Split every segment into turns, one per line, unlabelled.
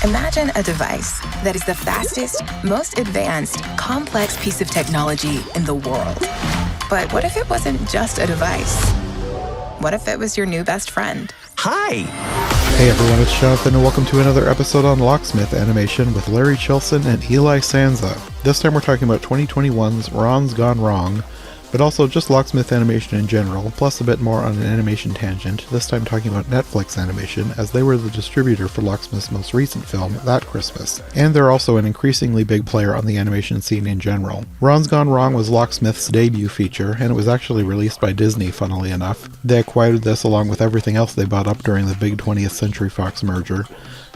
Imagine a device that is the fastest, most advanced, complex piece of technology in the world. But what if it wasn't just a device? What if it was your new best friend?
Hi!
Hey everyone, it's Jonathan and welcome to another episode on Locksmith Animation with Larry Chilson and Eli Sanza. This time we're talking about 2021's Ron's Gone Wrong, but also just Locksmith Animation in general, plus a bit more on an animation tangent, this time talking about Netflix Animation, as they were the distributor for Locksmith's most recent film, That Christmas, and they're also an increasingly big player on the animation scene in general. Ron's Gone Wrong was Locksmith's debut feature, and it was actually released by Disney, funnily enough. They acquired this along with everything else they bought up during the big 20th Century Fox merger.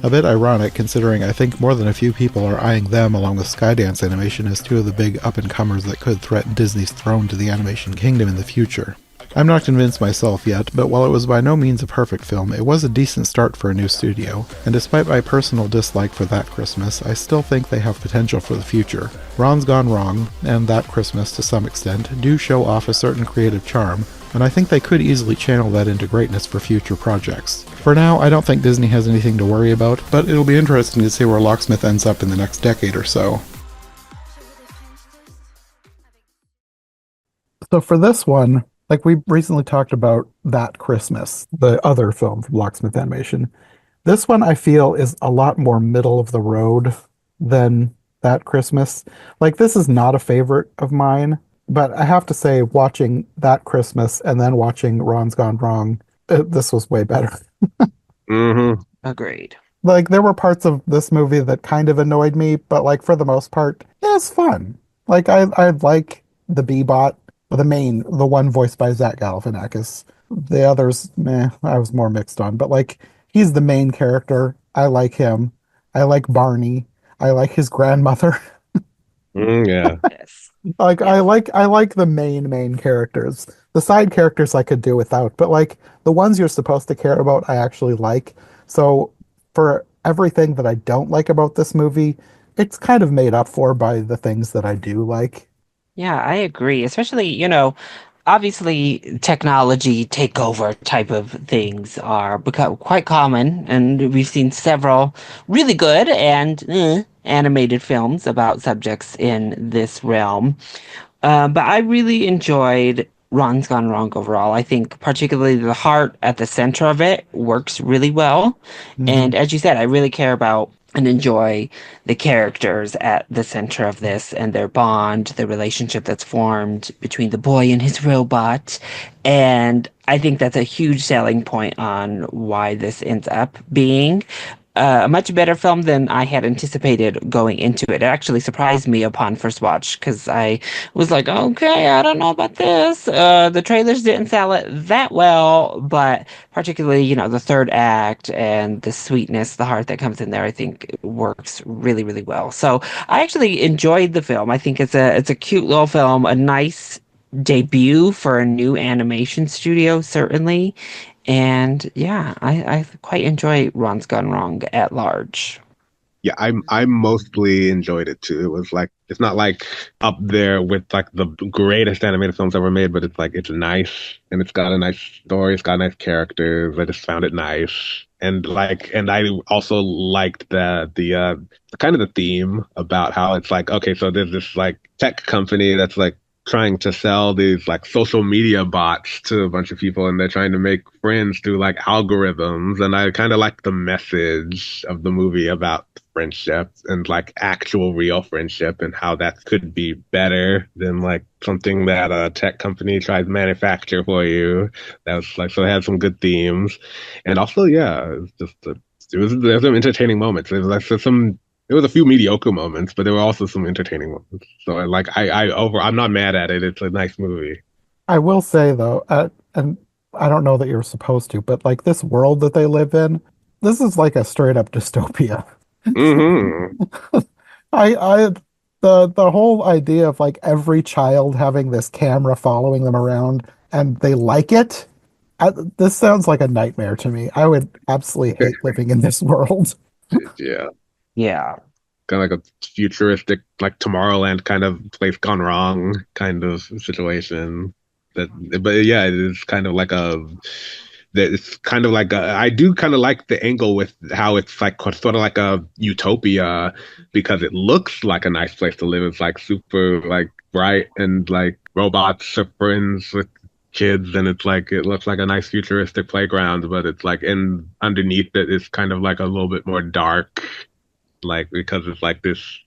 A bit ironic, considering I think more than a few people are eyeing them along with Skydance Animation as two of the big up-and-comers that could threaten Disney's throne to the animation kingdom in the future. I'm not convinced myself yet, but while it was by no means a perfect film, it was a decent start for a new studio, and despite my personal dislike for That Christmas, I still think they have potential for the future. Ron's Gone Wrong, and That Christmas to some extent, do show off a certain creative charm, and I think they could easily channel that into greatness for future projects. For now, I don't think Disney has anything to worry about, but it'll be interesting to see where Locksmith ends up in the next decade or so. So for this one, like we recently talked about That Christmas, the other film from Locksmith Animation. This one I feel is a lot more middle of the road than That Christmas. Like this is not a favorite of mine, but I have to say watching That Christmas and then watching Ron's Gone Wrong, this was way better.
Mm-hmm.
Agreed.
Like there were parts of this movie that kind of annoyed me, but like for the most part, it was fun. Like I like the B-Bot. The one voiced by Zach Galifianakis. The others, I was more mixed on. But like, he's the main character. I like him. I like Barney. I like his grandmother.
Yeah.
Yes.
Like, I like the main characters. The side characters I could do without, but like the ones you're supposed to care about, I actually like. So for everything that I don't like about this movie, it's kind of made up for by the things that I do like.
Yeah, I agree. Especially, obviously technology takeover type of things are become quite common, and we've seen several really good and animated films about subjects in this realm. But I really enjoyed Ron's Gone Wrong overall. I think particularly the heart at the center of it works really well. And as you said, I really care about and enjoy the characters at the center of this and their bond, the relationship that's formed between the boy and his robot. And I think that's a huge selling point on why this ends up being a much better film than I had anticipated going into it. It actually surprised me upon first watch because I was like, okay, I don't know about this. The trailers didn't sell it that well, but particularly, the third act and the sweetness, the heart that comes in there, I think it works really, really well. So I actually enjoyed the film. I think it's a cute little film, a nice debut for a new animation studio, certainly. And yeah, I quite enjoy Ron's Gone Wrong at large.
Yeah, I mostly enjoyed it too. It was like it's not like up there with like the greatest animated films ever made, but it's like it's nice and it's got a nice story, it's got nice characters. I just found it nice. And I also liked the kind of the theme about how it's like, okay, so there's this like tech company that's like trying to sell these like social media bots to a bunch of people, and they're trying to make friends through like algorithms. And I kind of like the message of the movie about friendship and like actual real friendship and how that could be better than like something that a tech company tries to manufacture for you. That was like, so it had some good themes. And also, yeah, it was just there's some entertaining moments. There was a few mediocre moments, but there were also some entertaining moments. So I'm not mad at it. It's a nice movie.
I will say though, and I don't know that you're supposed to, but like this world that they live in, this is like a straight up dystopia.
Mm-hmm.
I the whole idea of like every child having this camera following them around and they like it. This sounds like a nightmare to me. I would absolutely hate living in this world.
Yeah.
Yeah.
Kind of like a futuristic, like Tomorrowland kind of place gone wrong kind of situation. But yeah, it is kind of like that it's kind of like I do kind of like the angle with how it's like sort of like a utopia because it looks like a nice place to live. It's like super like bright and like robots are friends with kids and it's like it looks like a nice futuristic playground, but it's like in underneath it is kind of like a little bit more dark, like because it's like this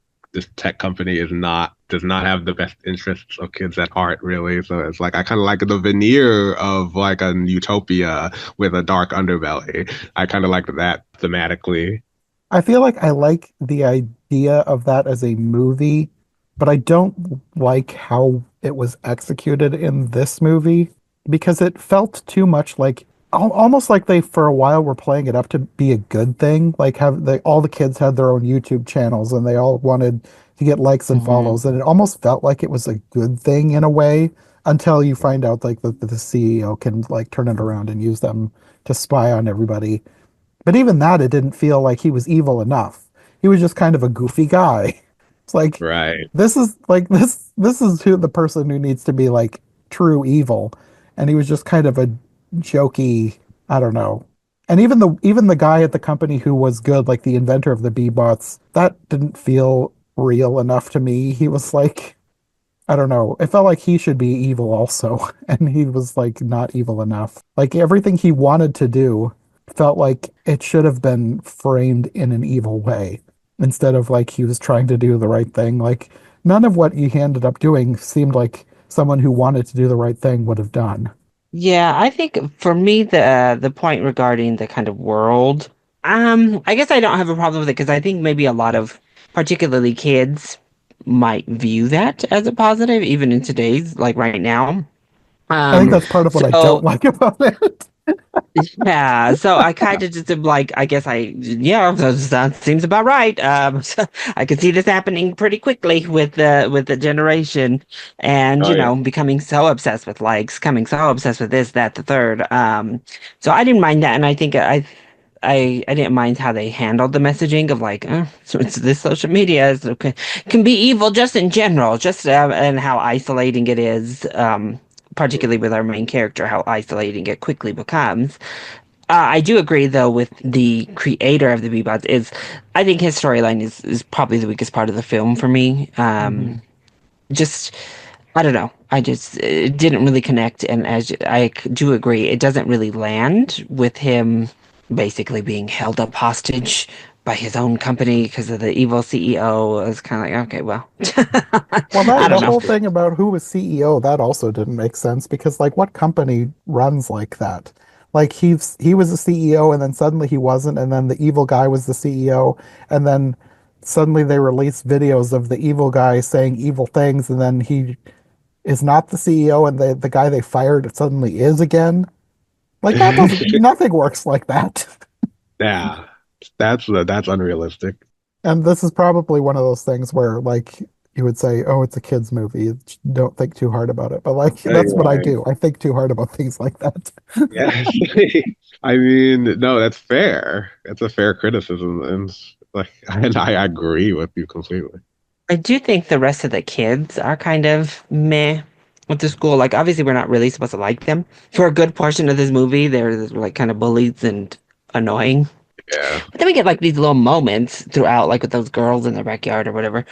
tech company does not have the best interests of kids at heart, really. So it's like I kind of like the veneer of like a utopia with a dark underbelly. I kind of like that thematically.
I feel like I like the idea of that as a movie, but I don't like how it was executed in this movie because it felt too much like almost like they for a while were playing it up to be a good thing. Like all the kids had their own YouTube channels and they all wanted to get likes and
Hmm.
follows, and it almost felt like it was a good thing in a way until you find out like the CEO can like turn it around and use them to spy on everybody. But even that, it didn't feel like he was evil enough. He was just kind of a goofy guy. It's like
Right.
this is who the person who needs to be like true evil, and he was just kind of a jokey. I don't know. And even the guy at the company who was good, like the inventor of the B-bots, that didn't feel real enough to me. He was like I don't know. It felt like he should be evil also, and he was like not evil enough. Like everything he wanted to do felt like it should have been framed in an evil way instead of like he was trying to do the right thing. Like none of what he ended up doing seemed like someone who wanted to do the right thing would have done.
Yeah, I think for me the point regarding the kind of world, I guess I don't have a problem with it because I think maybe a lot of particularly kids might view that as a positive, even in today's like right now.
I think
Um,
that's part of what I don't
so
like about it.
yeah, so I kind of just am like, I guess yeah, that seems about right. So I could see this happening pretty quickly with the generation, and
Oh
you
yeah.
know, becoming so obsessed with likes, coming so obsessed with this, that, the third. So I didn't mind that, and I think I didn't mind how they handled the messaging of like, so it's this social media is okay, can be evil just in general, just and how isolating it is. Particularly with our main character, how isolating it quickly becomes. I do agree though with the creator of the Bebots is I think his storyline is probably the weakest part of the film for me.
Hmm.
Just I don't know. I just it didn't really connect, and as do agree, it doesn't really land with him basically being held up hostage by his own company because of the evil CEO. I was kind of like, okay, well,
Well,
I
that
don't
the
know.
whole thing about who was CEO, that also didn't make sense because like what company runs like that? Like he was the CEO and then suddenly he wasn't, and then the evil guy was the CEO, and then suddenly they release videos of the evil guy saying evil things, and then he is not the CEO, and the guy they fired suddenly is again. Like that doesn't nothing works like that.
Yeah. That's unrealistic.
And this is probably one of those things where, like, you would say, "Oh, it's a kids' movie. Don't think too hard about it." But like, that's what I
Right.
do. I think too hard about things like that.
Yes. I mean, no, that's fair. That's a fair criticism, and like, and I agree with you completely.
I do think the rest of the kids are kind of meh with the school. Like, obviously, we're not really supposed to like them. For a good portion of this movie, they're like kind of bullies and annoying.
Yeah.
But then we get like these little moments throughout, like with those girls in their backyard or whatever.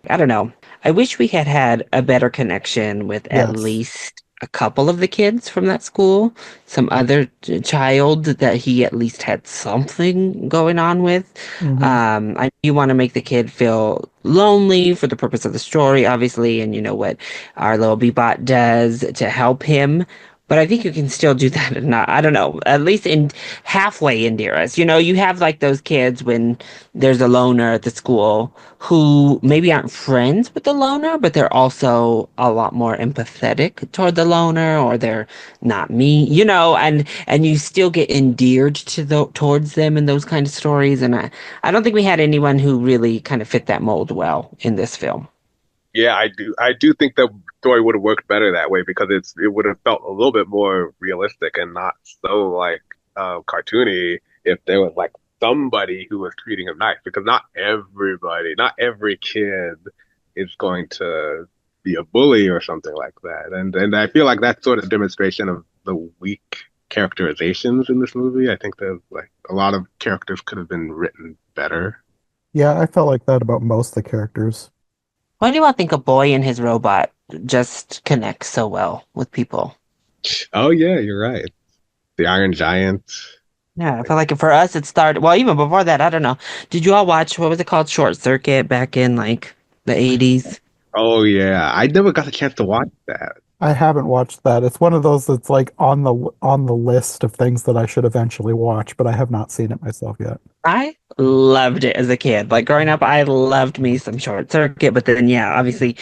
I don't know. I wish we had had a better connection with at
Yes.
least a couple of the kids from that school, some other child that he at least had something going on with.
Hmm.
I do want to make the kid feel lonely for the purpose of the story, obviously, and you know what our little Bebot does to help him. But I think you can still do that and not, I don't know, at least in halfway endear us. You know, you have like those kids when there's a loner at the school who maybe aren't friends with the loner, but they're also a lot more empathetic toward the loner, or they're not mean, you know, and you still get endeared to towards them in those kind of stories. And I don't think we had anyone who really kind of fit that mold well in this film.
Yeah, I do. I do think the story would have worked better that way because it would have felt a little bit more realistic and not so like cartoony if there was like somebody who was treating him nice because not every kid is going to be a bully or something like that. And I feel like that's sort of demonstration of the weak characterizations in this movie. I think that like a lot of characters could have been written better.
Yeah, I felt like that about most of the characters.
Why do I think a boy and his robot just connects so well with people?
Oh yeah, you're right. The Iron Giant.
Yeah, I feel like for us it started, well, even before that, I don't know. Did you all watch, what was it called, Short Circuit back in like the 80s?
Oh yeah, I never got a chance to watch that.
I haven't watched that. It's one of those that's like on the list of things that I should eventually watch, but I have not seen it myself yet.
I loved it as a kid. Like growing up, I loved me some Short Circuit, but then yeah, obviously,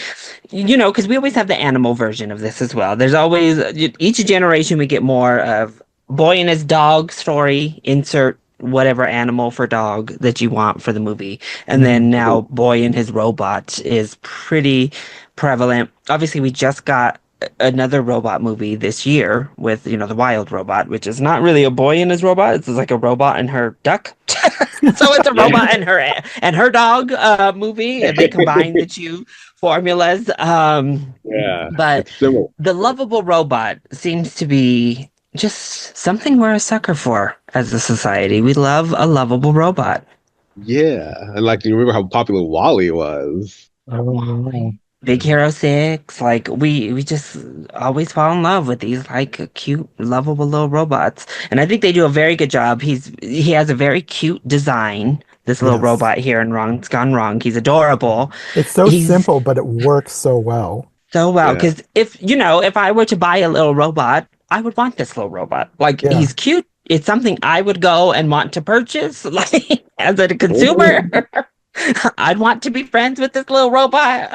because we always have the animal version of this as well. There's always each generation we get more of boy and his dog story, insert whatever animal for dog that you want for the movie. And then now boy and his robot is pretty prevalent. Obviously, we just got another robot movie this year with the wild robot, which is not really a boy and his robot. It's like a robot and her duck. So it's a robot and her dog movie, and they combine the two formulas.
Yeah,
But
it's similar.
the lovable robot seems to be just something we're a sucker for as a society. We love a lovable robot.
Yeah, and like you remember how popular Wally was.
Oh,
Big Hero 6, like we just always fall in love with these like cute, lovable little robots. And I think they do a very good job. He has a very cute design, this little
yes.
robot here in Wrong's Gone Wrong. He's adorable.
It's so
He's
simple, but it works so well.
so well,
Yeah.
because if I were to buy a little robot, I would want this little robot. Like
Yeah.
he's cute. It's something I would go and want to purchase, like as a consumer. I'd want to be friends with this little robot.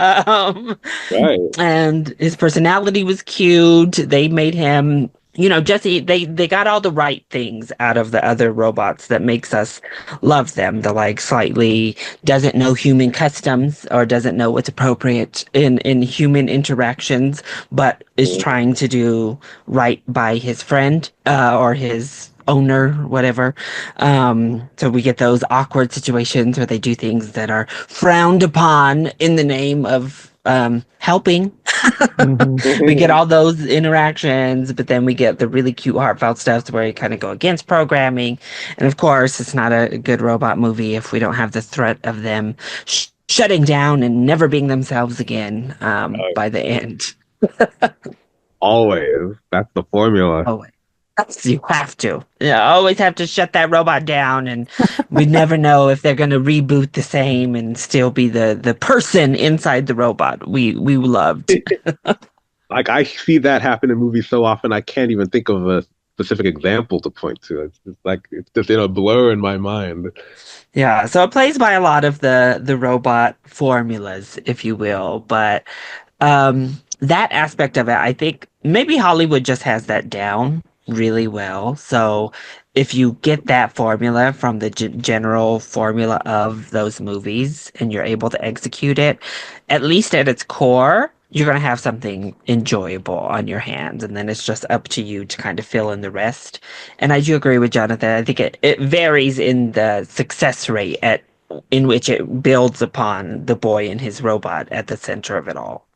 Right.
And his personality was cute. They made him, Jesse, they got all the right things out of the other robots that makes us love them. The like slightly doesn't know human customs or doesn't know what's appropriate in human interactions, but is trying to do right by his friend or his owner, whatever. So we get those awkward situations where they do things that are frowned upon in the name of helping. We get all those interactions, but then we get the really cute, heartfelt stuff where you kind of go against programming. And of course, it's not a good robot movie if we don't have the threat of them shutting down and never being themselves again by the end.
Always. That's the formula.
Oh, you have to. Yeah, always have to shut that robot down, and we never know if they're going to reboot the same and still be the person inside the robot we loved.
Like I see that happen in movies so often, I can't even think of a specific example to point to. It's just like it's just in a blur in my mind.
Yeah, so it plays by a lot of the robot formulas, if you will, but that aspect of it, I think maybe Hollywood just has that down really well. So if you get that formula from the general formula of those movies and you're able to execute it, at least at its core, you're going to have something enjoyable on your hands. And then it's just up to you to kind of fill in the rest. And I do agree with Jonathan. I think it varies in the success rate in which it builds upon the boy and his robot at the center of it all.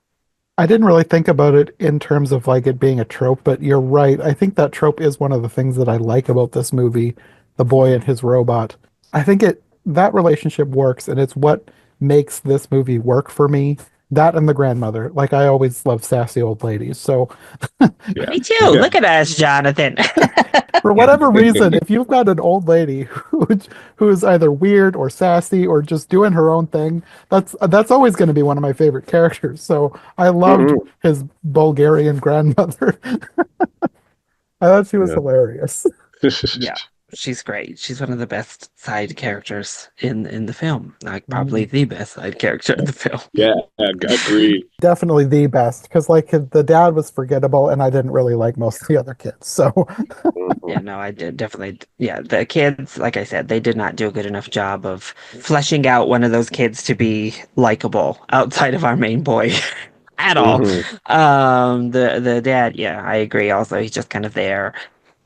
I didn't really think about it in terms of like it being a trope, but you're right. I think that trope is one of the things that I like about this movie, the boy and his robot. I think that relationship works, and it's what makes this movie work for me. That and the grandmother. Like I always love sassy old ladies. So
Yeah.
Me too.
Yeah.
Look at us, Jonathan.
for whatever reason, if you've got an old lady who's either weird or sassy or just doing her own thing, that's always going to be one of my favorite characters. So I loved his Bulgarian grandmother. I thought she was hilarious.
Yeah, she's great. She's one of the best side characters in the film. Like probably the best side character in the film.
Yeah, agreed.
Definitely the best, because like the dad was forgettable, and I didn't really like most of the other kids. So
Yeah, no, I did definitely. Yeah, the kids, like I said, they did not do a good enough job of fleshing out one of those kids to be likable outside of our main boy at all. The dad, yeah, I agree. Also, he's just kind of there.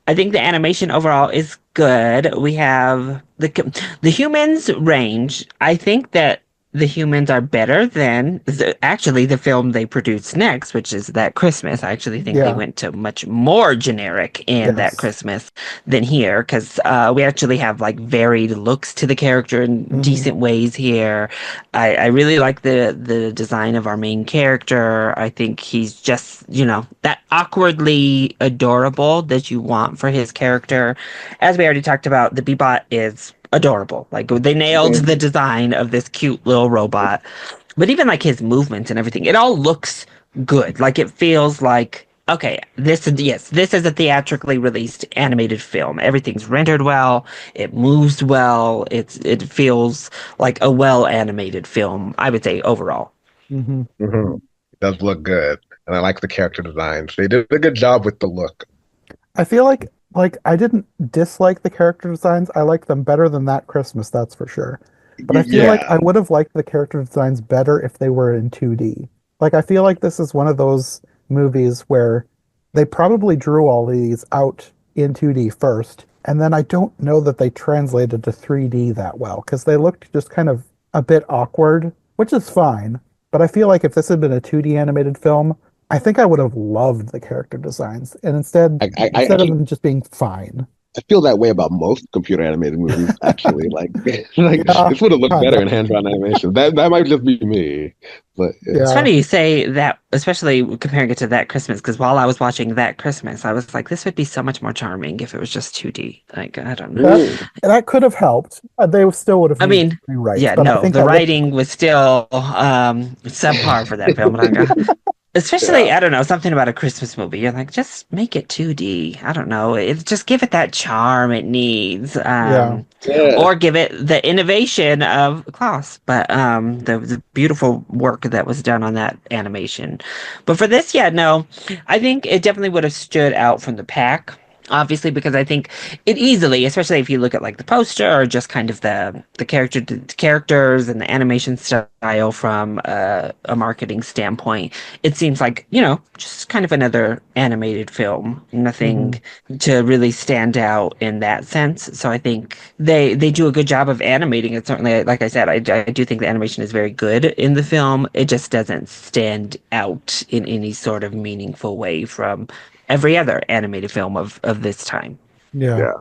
I think the animation overall is good. We have the humans range. I think that the humans are better than actually the film they produced next, which is That Christmas. I actually think they
Yeah.
went to much more generic in That
Yes.
Christmas than here, because we actually have like varied looks to the character in decent ways here. I really like the design of our main character. I think he's just, that awkwardly adorable that you want for his character. As we already talked about, the Bebot is adorable. Like they nailed the design of this cute little robot. But even like his movements and everything, it all looks good. Like it feels like, okay, this is a theatrically released animated film. Everything's rendered well, it moves well, it feels like a well animated film, I would say overall.
It does look good, and I like the character designs. They did a good job with the look.
I feel like I didn't dislike the character designs. I like them better than That Christmas, that's for sure. But I feel like
Yeah,
I would have liked the character designs better if they were in 2D. Like I feel like this is one of those movies where they probably drew all these out in 2D first, and then I don't know that they translated to 3D that well because they looked just kind of a bit awkward, which is fine. But I feel like if this had been a 2D animated film, I think I would have loved the character designs, and instead of them just being fine.
I feel that way about most computer animated movies, actually.
Yeah,
This would have looked better
kinda.
in hand-drawn animation. That might just be me, but
It's
Yeah,
funny you say that, especially comparing it to That Christmas, because while I was watching That Christmas, I was like, this would be so much more charming if it was just 2D. Like, I don't know.
that that could have helped. They still would have
I
needed
mean,
rewrites,
yeah,
but I
no,
think
the
that looked.
writing was still subpar for that film. Especially,
yeah,
I don't know, something about a Christmas movie. You're like, just make it 2D. I don't know. Just give it that charm it needs.
Yeah,
yeah.
Or give it the innovation of Klaus. But the beautiful work that was done on that animation. But for this, yeah, no, I think it definitely would have stood out from the pack. Obviously, because I think it easily, especially if you look at like the poster or just kind of the characters and the animation style from a marketing standpoint, it seems like, just kind of another animated film. Nothing to really stand out in that sense. So I think they do a good job of animating it. Certainly, like I said, I do think the animation is very good in the film. It just doesn't stand out in any sort of meaningful way from every other animated film of this time.
yeah.
Yeah.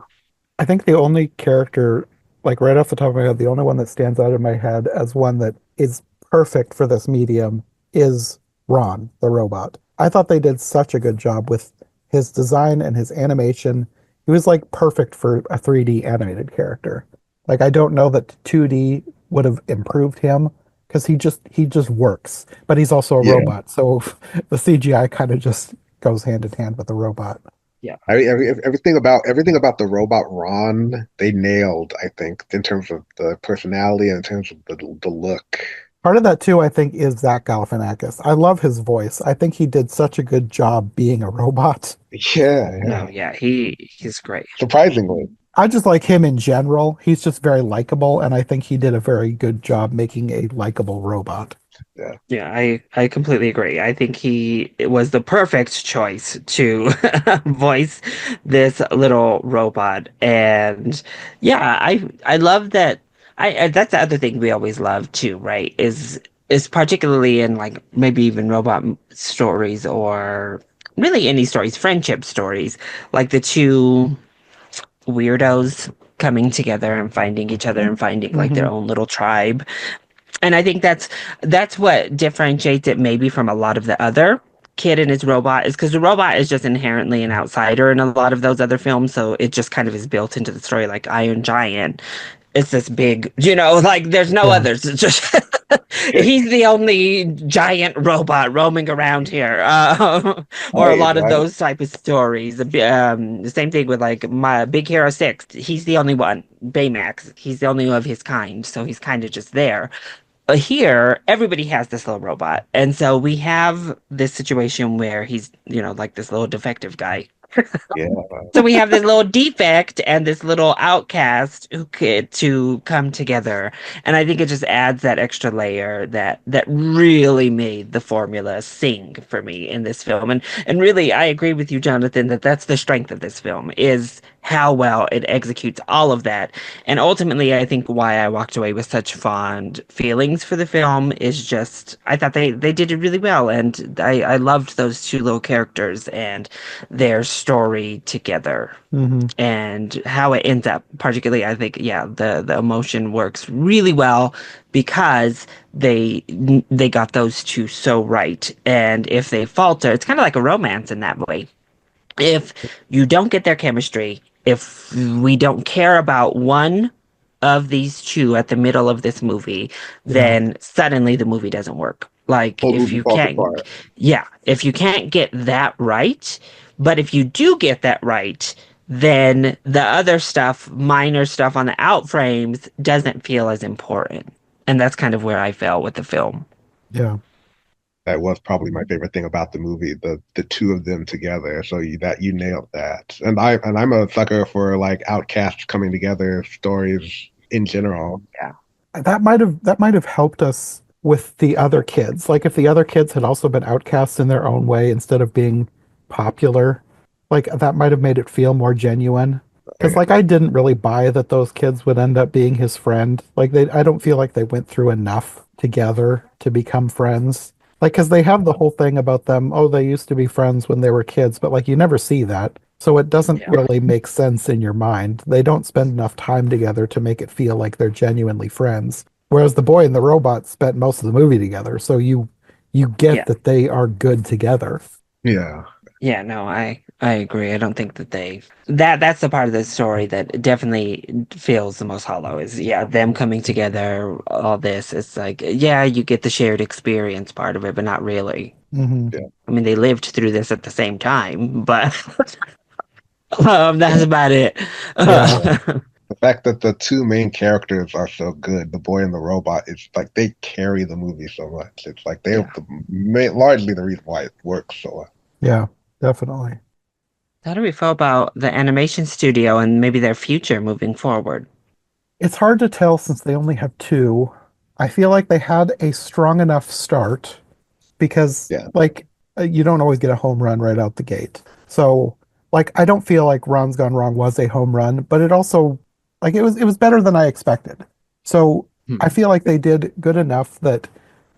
I think the only character, like right off the top of my head, the only one that stands out in my head as one that is perfect for this medium is Ron, the robot. I thought they did such a good job with his design and his animation. He was like perfect for a 3D animated character. Like I don't know that 2D would have improved him because he just works, but he's also a
Yeah.
robot. So the CGI kind of just goes hand in hand with the robot.
Yeah.
Everything about the robot Ron, they nailed, I think, in terms of the personality and in terms of the look.
Part of that too, I think, is Zach Galifianakis. I love his voice. I think he did such a good job being a robot.
Yeah,
No,
yeah.
yeah, he's great.
Surprisingly.
I just like him in general. He's just very likable, and I think he did a very good job making a likable robot.
Yeah.
Yeah, I completely agree. I think it was the perfect choice to voice this little robot. And yeah, I love that. I that's the other thing we always love too, right? Is particularly in like maybe even robot stories or really any stories, friendship stories, like the two weirdos coming together and finding each other and finding like their
Hmm.
own little tribe. And I think that's what differentiates it maybe from a lot of the other kid and his robot is because the robot is just inherently an outsider in a lot of those other films. So it just kind of is built into the story like Iron Giant. It's this big, like there's no
Yeah.
others. It's just he's the only giant robot roaming around here. Or a
Right,
lot of
right.
those type of stories. The same thing with like my Big Hero 6. He's the only one. Baymax. He's the only one of his kind. So he's kind of just there. But here, everybody has this little robot. And so we have this situation where he's, like this little defective guy.
Yeah.
So we have this little defect and this little outcast who could to come together. And I think it just adds that extra layer that really made the formula sing for me in this film. And really I agree with you, Jonathan, that that's the strength of this film is how well it executes all of that. And ultimately, I think why I walked away with such fond feelings for the film is just I thought they did it really well, and I loved those two little characters and their story together
Mm-hmm.
and how it ends up. Particularly, I think, yeah, the emotion works really well because they got those two so right. And if they falter, it's kind of like a romance in that way. If you don't get their chemistry, if we don't care about one of these two at the middle of this movie,
Yeah.
then suddenly the movie doesn't work. Like
Whole
if
movie
you
falls
can't,
apart.
yeah, if you can't get that right, but if you do get that right, then the other stuff, minor stuff on the out frames, doesn't feel as important. And that's kind of where I fell with the film.
Yeah.
That was probably my favorite thing about the movie, the two of them together. So you nailed that. And I'm a sucker for like outcasts coming together stories in general.
Yeah.
That might have helped us with the other kids. Like if the other kids had also been outcasts in their own way instead of being popular, like that might have made it feel more genuine. Because like I didn't really buy that those kids would end up being his friend. Like I don't feel like they went through enough together to become friends. Like because they have the whole thing about them, oh, they used to be friends when they were kids, but like you never see that. So it doesn't
Yeah.
really make sense in your mind. They don't spend enough time together to make it feel like they're genuinely friends. Whereas the boy and the robot spent most of the movie together, so you get
Yeah.
that they are good together.
Yeah.
Yeah, no, I agree. I don't think that that's the part of the story that definitely feels the most hollow is yeah, them coming together, all this. It's like yeah, you get the shared experience part of it, but not really.
Hmm.
Yeah.
I mean, they lived through this at the same time, but that's about it.
Yeah.
The fact that the two main characters are so good, the boy and the robot, it's like they carry the movie so much. It's like they're
Yeah.
largely the reason why it works so well.
Yeah, definitely.
How do we feel about the animation studio and maybe their future moving forward?
It's hard to tell since they only have two. I feel like they had a strong enough start because
Yeah.
like you don't always get a home run right out the gate. So like I don't feel like Ron's Gone Wrong was a home run, but it also like it was better than I expected. So I
Hmm.
feel like they did good enough that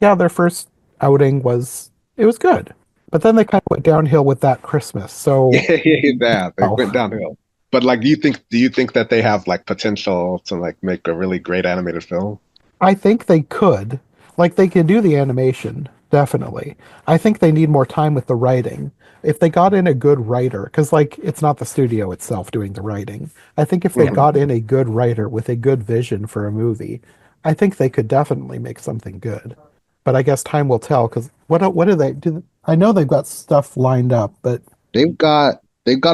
yeah, their first outing was it was good. But then they kind of went downhill with that Christmas. So
Yeah, they went
oh,
downhill. But like, do you think that they have like potential to like make a really great animated film?
I think they could. Like they could do the animation, definitely. I think they need more time with the writing. If they got in a good writer, because like it's not the studio itself doing the writing. I think if they
Mhm.
got in a good writer with a good vision for a movie, I think they could definitely make something good. But I guess time will tell. Because what do they do? I know they've got stuff lined up, but
They've got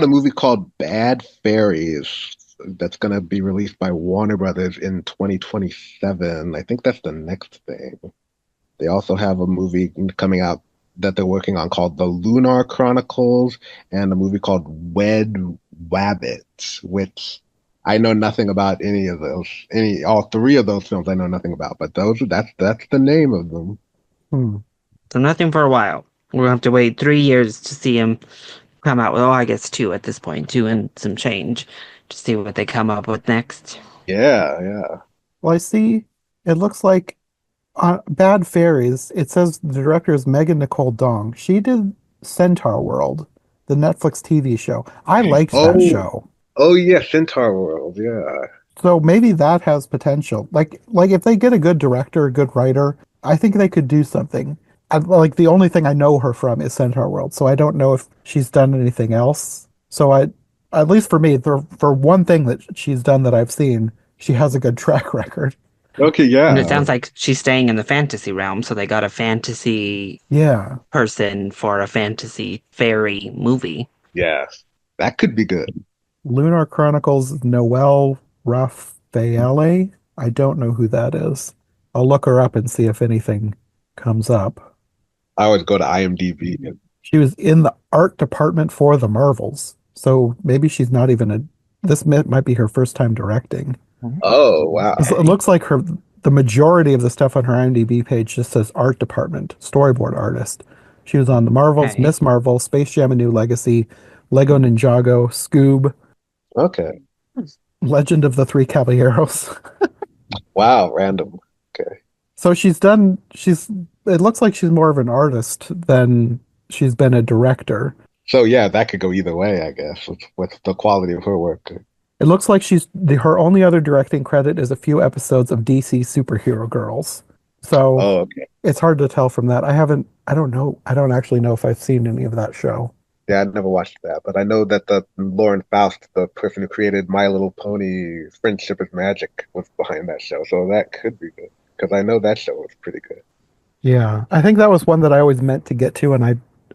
a movie called Bad Fairies that's gonna be released by Warner Brothers in 2027. I think that's the next thing. They also have a movie coming out that they're working on called The Lunar Chronicles and a movie called Wed Wabbit, which I know nothing about any of those. All three of those films I know nothing about, but that's the name of them.
hmm,
So nothing for a while. We'll have to wait 3 years to see him come out with, oh, I guess two at this point, two and some change to see what they come up with next.
Yeah, yeah.
well, I see. It looks like Bad Fairies, it says the director is Megan Nicole Dong. She did Centaur World, the Netflix TV show. I liked that
Oh,
show.
oh yeah, Centaur World. Yeah.
So maybe that has potential. Like if they get a good director, a good writer, I think they could do something. Like the only thing I know her from is Centaur World, so I don't know if she's done anything else. So at least for me, for one thing that she's done that I've seen, she has a good track record.
Okay,
And it
yeah.
sounds like she's staying in the fantasy realm, so they got a fantasy
Yeah.
person for a fantasy fairy movie.
Yes. That could be good.
Lunar Chronicles Noelle Raffaele. I don't know who that is. I'll look her up and see if anything comes up.
I always go to IMDb.
She was in the art department for the Marvels, so maybe she's not even a. This might be her first time directing.
Oh, wow.
'Cause it
Okay.
looks like the majority of the stuff on her IMDb page just says art department, storyboard artist. She was on the Marvels,
Okay.
Miss Marvel, Space Jam: A New Legacy, Lego Ninjago, Scoob.
Okay.
Legend of the Three Caballeros.
Wow, random. Okay.
So it looks like she's more of an artist than she's been a director.
So yeah, that could go either way, I guess, with the quality of her work.
It looks like her only other directing credit is a few episodes of DC Superhero Girls. So
Oh, okay.
it's hard to tell from that. I don't know. I don't actually know if I've seen any of that show.
Yeah, I never watched that, but I know that the Lauren Faust, the person who created My Little Pony, Friendship is Magic, was behind that show. So that could be good because I know that show was pretty good.
Yeah, I think that was one that I always meant to get to, and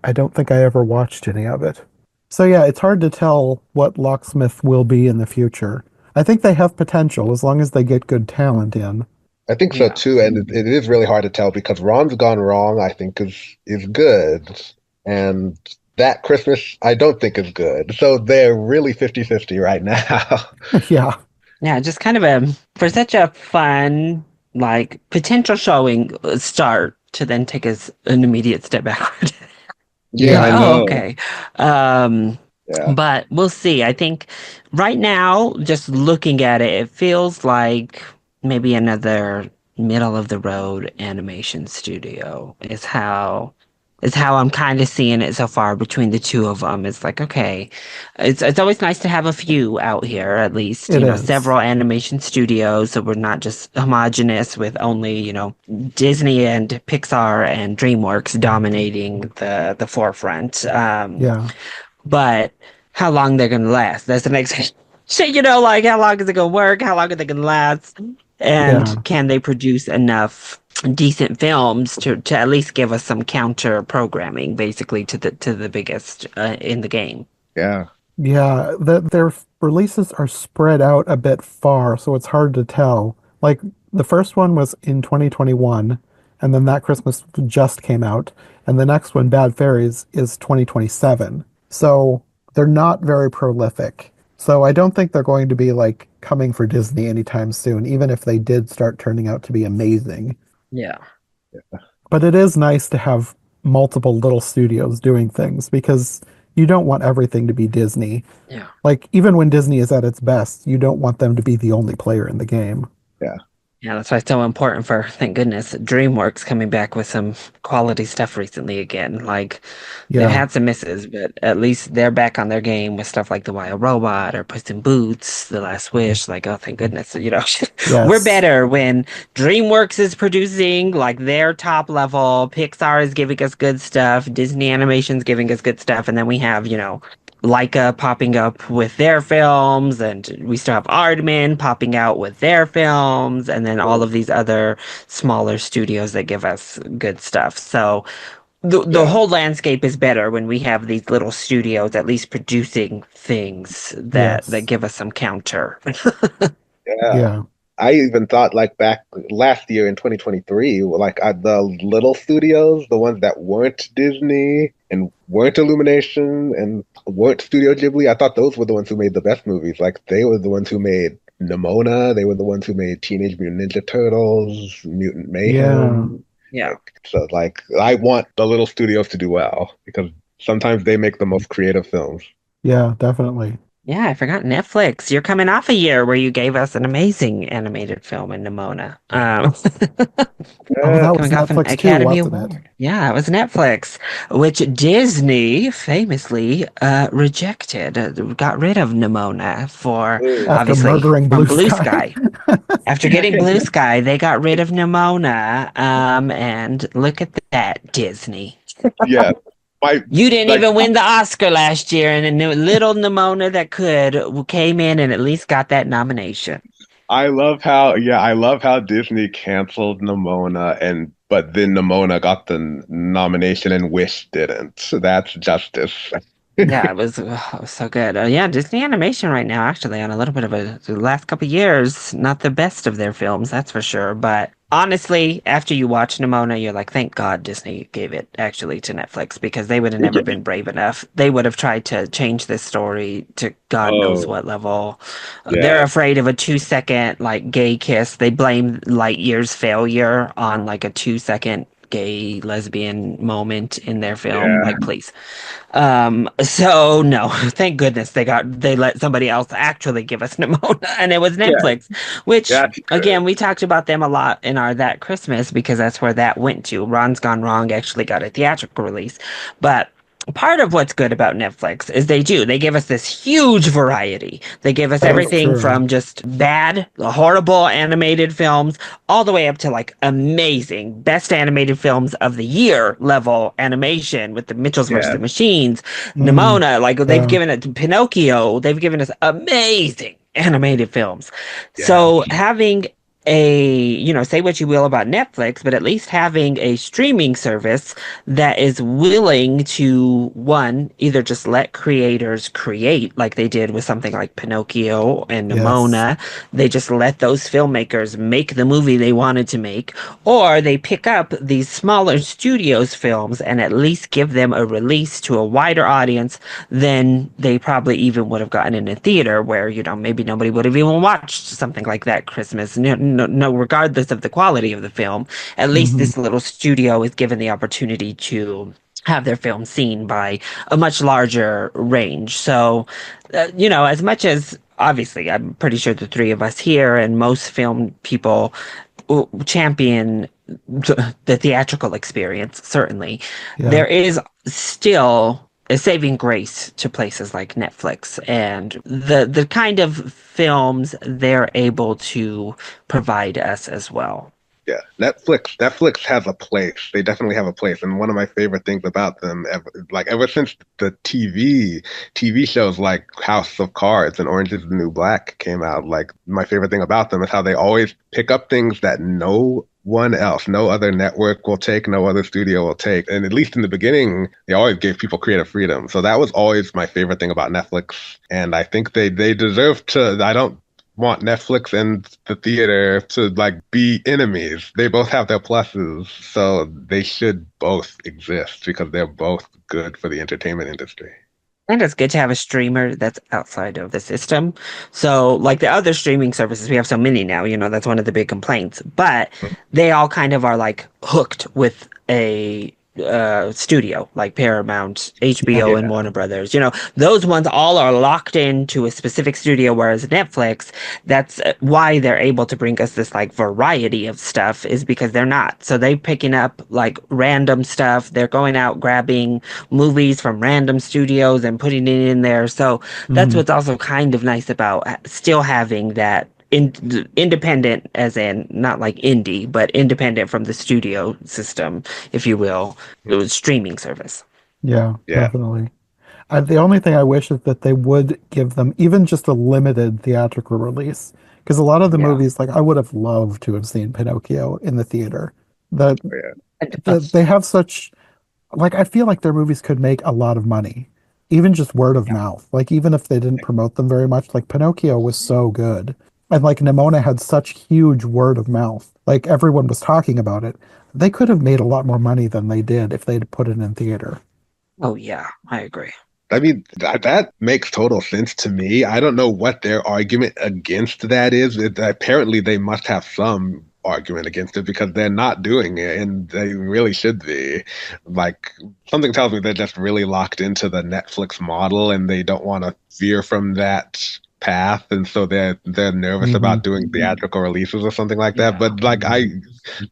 I don't think I ever watched any of it. So yeah, it's hard to tell what Locksmith will be in the future. I think they have potential as long as they get good talent in.
I think so
Yeah.
too, and it is really hard to tell because Ron's Gone Wrong, I think, is good, and that Christmas I don't think is good. So they're really 50-50 right now.
Yeah,
Yeah, just kind of for such a fun, like, potential showing start to then take us an immediate step backward. You're
Yeah,
yeah,
I
like, oh,
know.
okay. Um,
Yeah.
but we'll see. I think right now, just looking at it, it feels like maybe another middle of the road animation studio is how I'm kind of seeing it so far between the two of them. It's like, okay, it's always nice to have a few out here, at least,
it is.
several animation studios, so we're not just homogenous with only, Disney and Pixar and DreamWorks dominating the forefront.
Yeah,
But how long they're gonna last? That's the next shit, like how long is it gonna work? How long are they gonna last?
yeah,
And can they produce enough decent films to at least give us some counter programming, basically to the biggest in the game?
Yeah.
yeah. Their releases are spread out a bit far, so it's hard to tell. Like the first one was in 2021, and then that Christmas just came out, and the next one, Bad Fairies, is 2027. So they're not very prolific. So I don't think they're going to be like coming for Disney anytime soon, even if they did start turning out to be amazing.
Yeah.
But it is nice to have multiple little studios doing things because you don't want everything to be Disney.
Yeah.
Like, even when Disney is at its best, you don't want them to be the only player in the game.
Yeah.
Yeah, that's why it's so important for, thank goodness, DreamWorks coming back with some quality stuff recently again. Like, they've
Yeah.
had some misses, but at least they're back on their game with stuff like The Wild Robot or Puss in Boots, The Last Wish. Like, oh, thank goodness. We're
Yes.
better when DreamWorks is producing, like, their top level, Pixar is giving us good stuff, Disney Animation's giving us good stuff, and then we have, Leica popping up with their films, and we still have Aardman popping out with their films, and then all of these other smaller studios that give us good stuff. So the
Yeah.
whole landscape is better when we have these little studios at least producing things that
Yes.
give us some counter.
Yeah.
Yeah.
I even thought like back last year in 2023, like the little studios, the ones that weren't Disney and weren't Illumination and weren't Studio Ghibli, I thought those were the ones who made the best movies. Like they were the ones who made Nimona, they were the ones who made Teenage Mutant Ninja Turtles, Mutant
Yeah.
Mayhem.
Yeah.
So like I want the little studios to do well because sometimes they make the most creative films.
Yeah, definitely.
Yeah, I forgot Netflix. You're coming off a year where you gave us an amazing animated film in Nimona.
Oh,
Yeah.
that was
Coming off an
Netflix too,
Academy
wasn't it?
Award. Yeah, it was Netflix, which Disney famously rejected, got rid of Nimona for,
Ooh.
After
obviously,
murdering
from
Blue
Blue
Sky.
Sky. After getting Blue Sky, they got rid of Nimona. And look at that, Disney.
Yeah. My
You didn't
like
even win the Oscar last year, and a little Nimona that could came in and at least got that nomination.
I love how Disney canceled Nimona and but then Nimona got the nomination and Wish didn't. So that's justice.
Yeah, it was so good. Yeah, Disney Animation right now, actually, on a little bit of the last couple years, not the best of their films, that's for sure. But honestly, after you watch Nimona, you're like, thank God Disney gave it actually to Netflix because they would have never been brave enough. They would have tried to change this story to God knows
Oh,
what level. They're
yeah.
afraid of a 2 second like gay kiss. They blame Lightyear's failure on like a 2 second gay lesbian moment in their film.
Yeah.
Like, please. So no, thank goodness they let somebody else actually give us Nimona, and it was
Yeah.
Netflix, which
That's
again,
good.
we talked about them a lot in our That Christmas because that's where that went to. Ron's Gone Wrong actually got a theatrical release, but part of what's good about Netflix is they give us this huge variety. They give us
That's
everything
true.
from just bad, horrible animated films all the way up to like amazing best animated films of the year level animation with the Mitchells versus
Yeah.
the Machines,
Mm,
Nimona, like they've
yeah.
given it Pinocchio, they've given us amazing animated films.
Yeah.
So having say what you will about Netflix, but at least having a streaming service that is willing to, one, either just let creators create like they did with something like Pinocchio and
Yes.
Nimona. They just let those filmmakers make the movie they wanted to make, or they pick up these smaller studios films and at least give them a release to a wider audience than they probably even would have gotten in a theater where, maybe nobody would have even watched something like that Christmas. No, regardless of the quality of the film, at least
Hmm.
this little studio is given the opportunity to have their film seen by a much larger range. So, as much as obviously I'm pretty sure the three of us here and most film people champion the theatrical experience, certainly,
Yeah.
there is still a saving grace to places like Netflix and the kind of films they're able to provide us as well.
Yeah, Netflix has a place. They definitely have a place. And one of my favorite things about them, ever since the TV shows like House of Cards and Orange is the New Black came out, like my favorite thing about them is how they always pick up things that no one else, no other network will take, no other studio will take. And at least in the beginning, they always gave people creative freedom. So that was always my favorite thing about Netflix. And I think they deserve to, I don't want Netflix and the theater to like be enemies. They both have their pluses, so they should both exist because they're both good for the entertainment industry.
And it's good to have a streamer that's outside of the system. So, like the other streaming services, we have so many now, that's one of the big complaints. But they all kind of are like hooked with a studio like Paramount, HBO,
Yeah.
and Warner Brothers. Those ones all are locked into a specific studio, whereas Netflix, that's why they're able to bring us this like variety of stuff is because they're not. So they're picking up like random stuff. They're going out grabbing movies from random studios and putting it in there. So that's
Mhm.
what's also kind of nice about still having that independent, as in not like indie, but independent from the studio system, if you will, it was streaming service.
Yeah,
Yeah,
definitely. The only thing I wish is that they would give them even just a limited theatrical release. Because a lot of the
Yeah.
movies, like I would have loved to have seen Pinocchio in the theater. That
yeah,
that they have such like I feel like their movies could make a lot of money, even just word of mouth. Like even if they didn't promote them very much, like Pinocchio was so good, and like Nimona had such huge word of mouth. Like everyone was talking about it. They could have made a lot more money than they did if they'd put it in theater.
Oh yeah, I agree.
I mean, that makes total sense to me. I don't know what their argument against that is. Apparently, they must have some argument against it because they're not doing it, and they really should be. Like, something tells me they're just really locked into the Netflix model, and they don't want to veer from that path, and so they're nervous
Hmm.
about doing theatrical releases or something like that.
Yeah.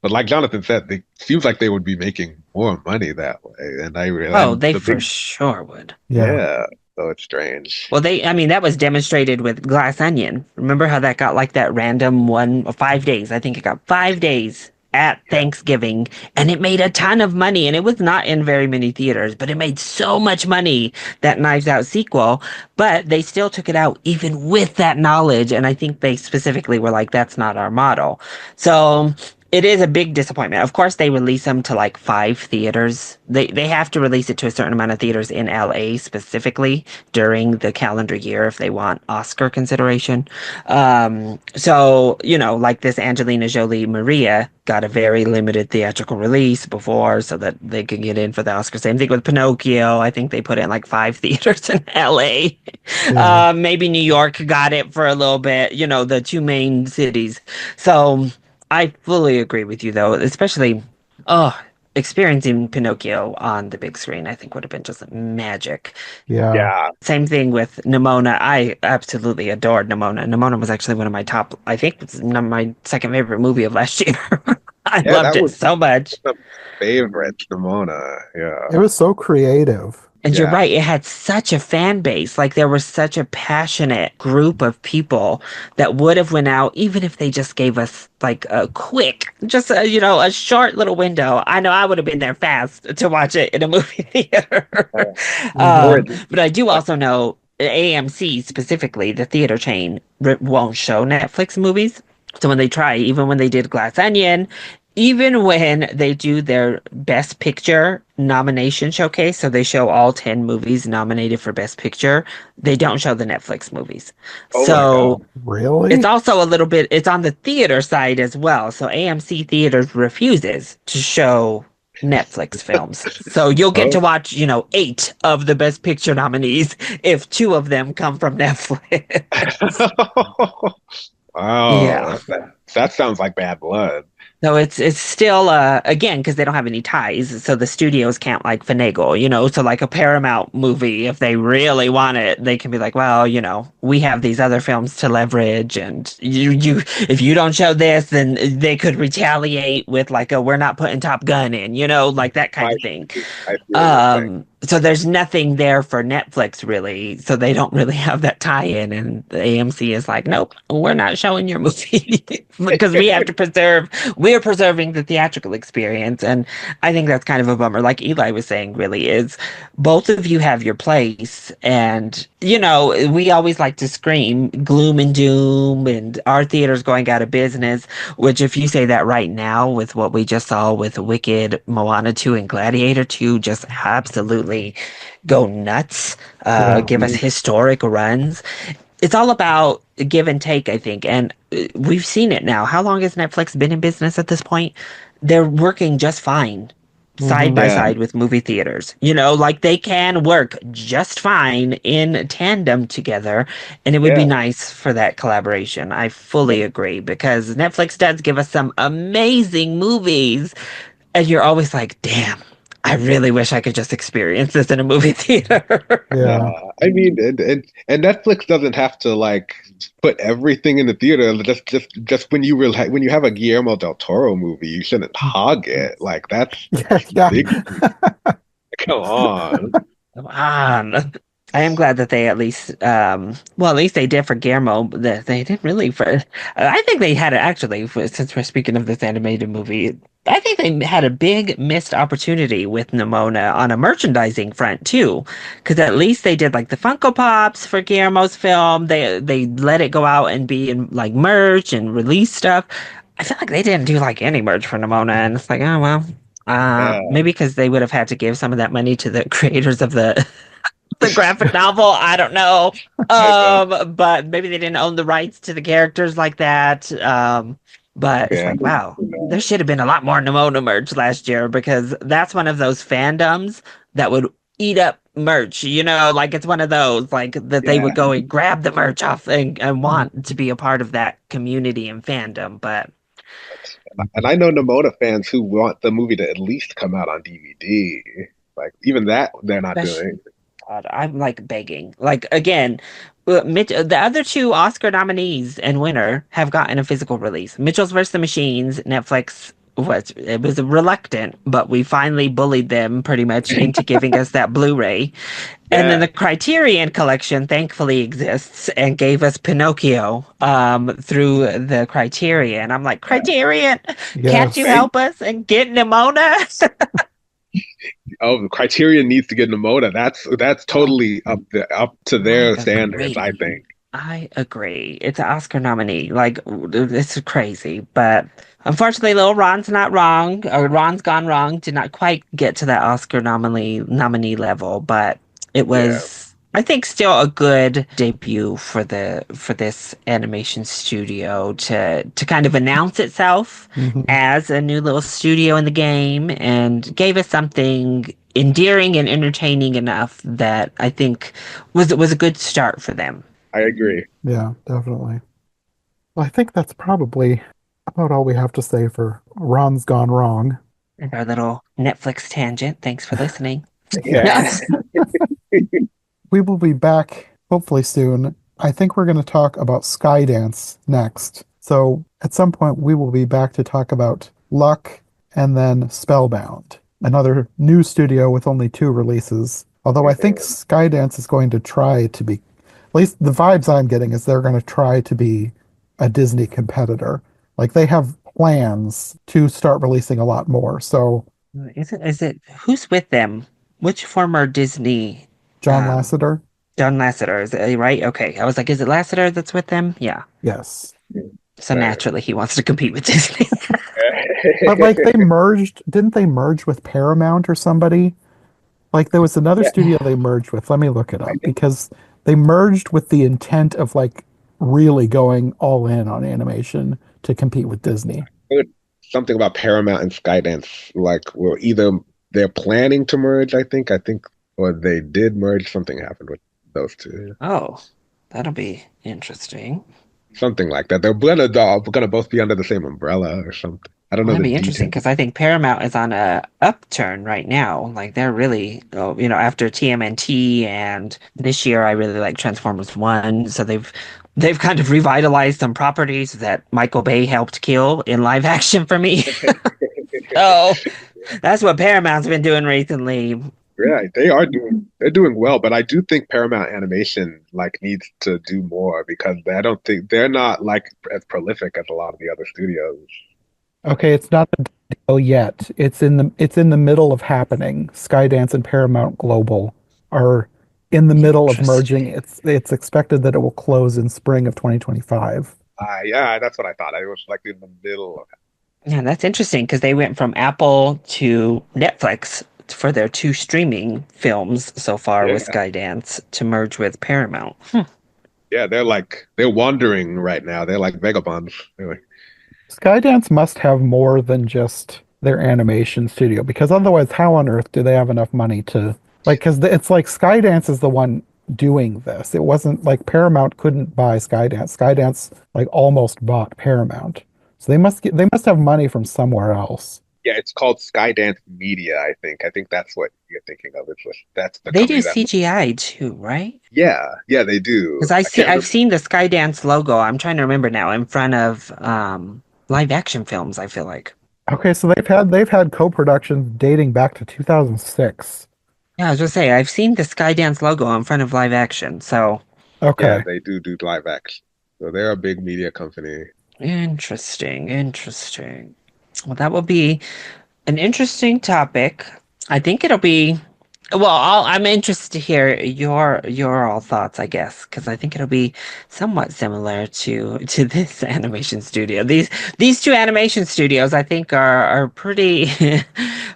But like Jonathan said, it seems like they would be making more money that way, and I really
Oh,
and
they
the
for
big
sure would.
Yeah.
yeah, so it's strange.
Well, I mean, that was demonstrated with Glass Onion. Remember how that got like that random 5 days? I think it got 5 days at
Yeah.
Thanksgiving, and it made a ton of money. And it was not in very many theaters, but it made so much money, that Knives Out sequel. But they still took it out even with that knowledge. And I think they specifically were like, that's not our model. So it is a big disappointment. Of course, they release them to like 5 theaters. They have to release it to a certain amount of theaters in LA specifically during the calendar year if they want Oscar consideration. So, like this Angelina Jolie Maria got a very limited theatrical release before so that they could get in for the Oscar. Same thing with Pinocchio. I think they put it in like 5 theaters in LA.
Yeah.
Maybe New York got it for a little bit, the two main cities. So I fully agree with you though, especially, oh, experiencing Pinocchio on the big screen, I think would have been just magic.
Yeah.
Yeah,
Same thing with Nimona. I absolutely adored Nimona. Nimona was actually one of my top, I think, it's my second favorite movie of last year. I
yeah,
loved
that
it
was
so much.
one of my favorites, Nimona.
It
Yeah,
was so creative.
And you're
yeah.
right, it had such a fan base. Like there was such a passionate group of people that would have went out, even if they just gave us like a quick, just a short little window. I know I would have been there fast to watch it in a movie theater.
Or
Hmm.
at least
But I do
like,
also know AMC specifically, the theater chain, won't show Netflix movies. So when they try, even when they did Glass Onion, even when they do their Best Picture nomination showcase, so they show all 10 movies nominated for Best Picture, they don't show the Netflix movies.
oh my God.
So it's
Really?
also a little bit, it's on the theater side as well. So AMC Theaters refuses to show Netflix films. So you'll get
Oh,
to watch, 8 of the Best Picture nominees if 2 of them come from Netflix. Yeah.
wow, that sounds like bad blood.
So it's still again because they don't have any ties, so the studios can't like finagle, So like a Paramount movie, if they really want it, they can be like, well, we have these other films to leverage, and you if you don't show this, then they could retaliate with like a we're not putting Top Gun in, like that kind
I
of thing.
I see what you're saying.
So there's nothing there for Netflix really, so they don't really have that tie-in, and the AMC is like, nope, we're not showing your movie because we're preserving the theatrical experience, and I think that's kind of a bummer. Like Eli was saying, really is both of you have your place, and we always like to scream gloom and doom, and our theater's going out of business. Which, if you say that right now, with what we just saw with Wicked, Moana 2, and Gladiator 2, just absolutely go nuts,
Yeah.
give us historic runs. It's all about give and take, I think. And we've seen it now. How long has Netflix been in business at this point? They're working just fine side
Hmm.
by
Yeah,
side with movie theaters. Like they can work just fine in tandem together. And it would be
yeah.
nice for that collaboration. I fully agree because Netflix does give us some amazing movies. And you're always like, damn, I really wish I could just experience this in a movie theater.
Yeah.
I mean, and Netflix doesn't have to like put everything in the theater. Just when you have a Guillermo del Toro movie, you shouldn't hog it. Like that's
Yeah. Yeah.
big. Come on.
Come on. I am glad that they at least, at least they did for Guillermo. That they didn't really for. I think they had it actually. Since we're speaking of this animated movie, I think they had a big missed opportunity with Nimona on a merchandising front too, because at least they did like the Funko Pops for Guillermo's film. They let it go out and be in like merch and release stuff. I feel like they didn't do like any merch for Nimona, and it's like, oh well.
Yeah,
Maybe because they would have had to give some of that money to the creators of the graphic novel. I don't know.
I know.
But maybe they didn't own the rights to the characters like that. But it's
Yeah,
like, wow, there should have been a lot more Nimona merch last year because that's one of those fandoms that would eat up merch, like it's one of those like that they
yeah.
would go and grab the merch off and want to be a part of that community and fandom. But
And I know Nimona fans who want the movie to at least come out on DVD. Like even that they're not
especially
doing.
God, I'm like begging. Like again, the other 2 Oscar nominees and winner have gotten a physical release. Mitchell's vs. the Machines, Netflix was reluctant, but we finally bullied them pretty much into giving us that Blu-ray. And then
Yeah,
the Criterion collection thankfully exists and gave us Pinocchio through the Criterion. I'm like, Criterion, can't you
Yes.
thank.
help us and get Nimona?
Oh, the Criterion needs to get Nimona. That's totally up to
I
their standards, I
agree.
think.
I agree. It's an Oscar nominee. Like, it's crazy. But unfortunately, little Ron's not wrong, or Ron's Gone Wrong did not quite get to that Oscar nominee level, but it
Yeah,
was, I think, still a good debut for this animation studio to kind of announce itself
Hmm.
as a new little studio in the game and gave us something endearing and entertaining enough that I think was a good start for them.
I agree.
Yeah, definitely. Well, I think that's probably about all we have to say for Ron's Gone Wrong.
And our little Netflix tangent. Thanks for listening.
Yeah.
We will be back hopefully soon. I think we're going to talk about Skydance next. So at some point, we will be back to talk about Luck and then Spellbound, another new studio with only 2 releases. Although I think Skydance is going to try to be, at least the vibes I'm getting is they're going to try to be a Disney competitor. Like they have plans to start releasing a lot more. So
Is it who's with them? Which former Disney
John
um
Lasseter,
John Lasseter, is it right? Okay. I was like, is it Lasseter that's with them? Yeah.
yes.
So naturally he wants to compete with Disney.
But like they merged, didn't they merge with Paramount or somebody? Like there was another
Yeah,
studio they merged with. Let me look it
I
up
think
because they merged with the intent of like really going all in on animation to compete with Disney.
it- something about Paramount and Skydance, like, were either they're planning to merge, I think, or they did merge. Something happened with those two.
Oh, that'll be interesting.
Something like that. They're gonna both be under the same umbrella or something. I don't
Well,
know
that'd
the
be interesting
details.
because I think Paramount is on a upturn right now. Like they're really, after TMNT and this year I really like Transformers One. So they've kind of revitalized some properties that Michael Bay helped kill in live action for me. So that's what Paramount's been doing recently.
Yeah, they're doing well, but I do think Paramount Animation like needs to do more because I don't think they're not like as prolific as a lot of the other studios.
Okay, it's not a deal yet. It's in the middle of happening. Skydance and Paramount Global are in the middle of merging.
Interesting.
It's expected that it will close in spring of 2025.
Yeah, that's what I thought. I was like in the middle of
Yeah, that's interesting because they went from Apple to Netflix for their 2 streaming films so far with
yeah,
Skydance to merge with Paramount.
yeah. They're wandering right now. They're like vagabonds. Anyway,
Skydance must have more than just their animation studio because otherwise, how on earth do they have enough money to like? Because it's like Skydance is the one doing this. It wasn't like Paramount couldn't buy Skydance. Skydance like almost bought Paramount, so they must have money from somewhere else.
yeah, it's called Skydance Media. I think that's what you're thinking of. That's the
They do
company that.
CGI too, right?
Yeah, they do.
Because I
I
see
can't
I've
remember.
seen the Skydance logo. I'm trying to remember now in front of live action films, I feel like.
Okay, so they've had co-productions dating back to 2006.
Yeah, I was gonna say I've seen the Skydance logo in front of live action. So
Yeah,
Okay.
they do live action. So they're a big media company.
interesting, interesting. Well, that will be an interesting topic. I think it'll be well. I'm interested to hear your all thoughts, I guess, because I think it'll be somewhat similar to this animation studio. These 2 animation studios, I think, are pretty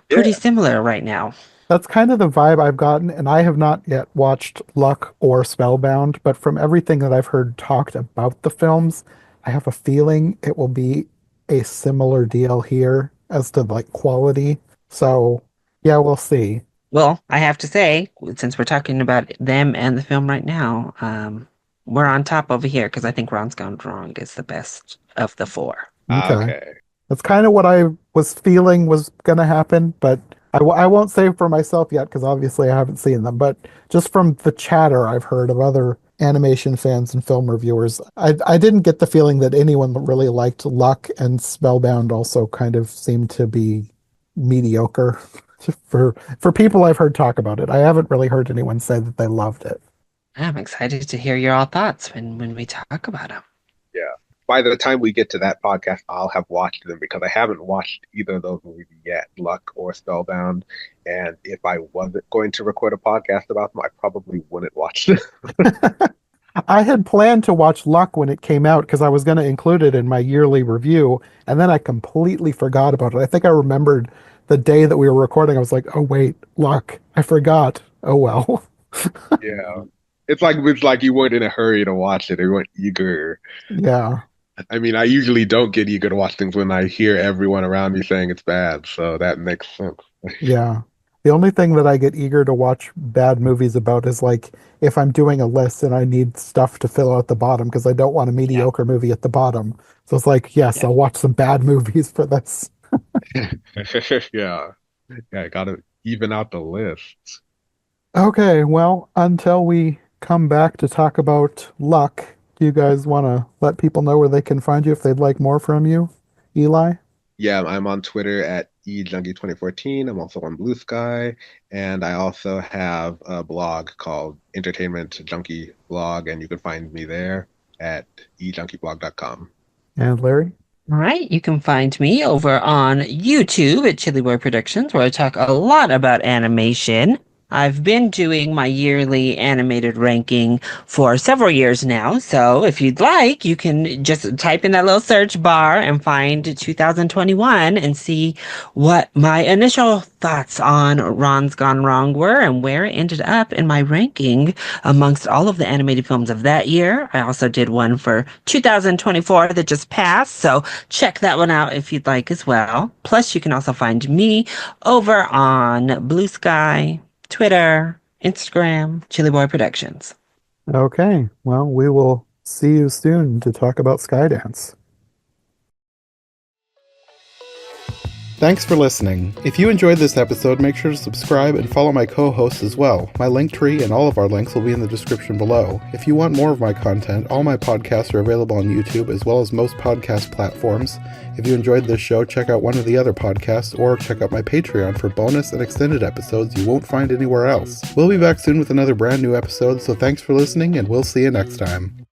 pretty
Yeah.
similar right now.
That's kind of the vibe I've gotten, and I have not yet watched Luck or Spellbound, but from everything that I've heard talked about the films, I have a feeling it will be a similar deal here as to like quality. So, yeah, we'll see.
Well, I have to say, since we're talking about them and the film right now, we're on top over here because I think Ron's Gone Wrong is the best of the 4.
Okay.
Okay.
That's kind of what I was feeling was going to happen, but I won't say for myself yet because obviously I haven't seen them. But just from the chatter I've heard of other animation fans and film reviewers, I didn't get the feeling that anyone really liked Luck, and Spellbound also kind of seemed to be mediocre for people I've heard talk about it. I haven't really heard anyone say that they loved it.
I'm excited to hear your all thoughts when we talk about them.
Yeah. By the time we get to that podcast, I'll have watched them because I haven't watched either of those movies yet, Luck or Spellbound. And if I wasn't going to record a podcast about them, I probably wouldn't watch them.
I had planned to watch Luck when it came out because I was going to include it in my yearly review, and then I completely forgot about it. I think I remembered the day that we were recording. I was like, "Oh wait, Luck, I forgot." Oh well.
Yeah. It's like you weren't in a hurry to watch it. You weren't eager.
Yeah,
I mean, I usually don't get eager to watch things when I hear everyone around me saying it's bad, so that makes sense.
yeah. The only thing that I get eager to watch bad movies about is like if I'm doing a list and I need stuff to fill out the bottom because I don't want a
Yeah,
mediocre movie at the bottom. So it's like, yes,
yeah.
I'll watch some bad movies for this.
Yeah. Yeah, I gotta even out the list.
Okay, well, until we come back to talk about luck, do you guys want to let people know where they can find you if they'd like more from you? Eli?
Yeah, I'm on Twitter at eJunkie2014. I'm also on Blue Sky, and I also have a blog called Entertainment Junkie Blog, and you can find me there at ejunkie.blog.com.
And Larry?
All right, you can find me over on YouTube at Chili Boy Productions, where I talk a lot about animation. I've been doing my yearly animated ranking for several years now, so if you'd like, you can just type in that little search bar and find 2021 and see what my initial thoughts on Ron's Gone Wrong were and where it ended up in my ranking amongst all of the animated films of that year. I also did one for 2024 that just passed, so check that one out if you'd like as well. Plus, you can also find me over on Blue Sky, Twitter, Instagram, Chili Boy Productions.
Okay, well, we will see you soon to talk about Skydance. Thanks for listening. If you enjoyed this episode, make sure to subscribe and follow my co-hosts as well. My link tree and all of our links will be in the description below. If you want more of my content, all my podcasts are available on YouTube as well as most podcast platforms. If you enjoyed this show, check out one of the other podcasts or check out my Patreon for bonus and extended episodes you won't find anywhere else. We'll be back soon with another brand new episode, so thanks for listening and we'll see you next time.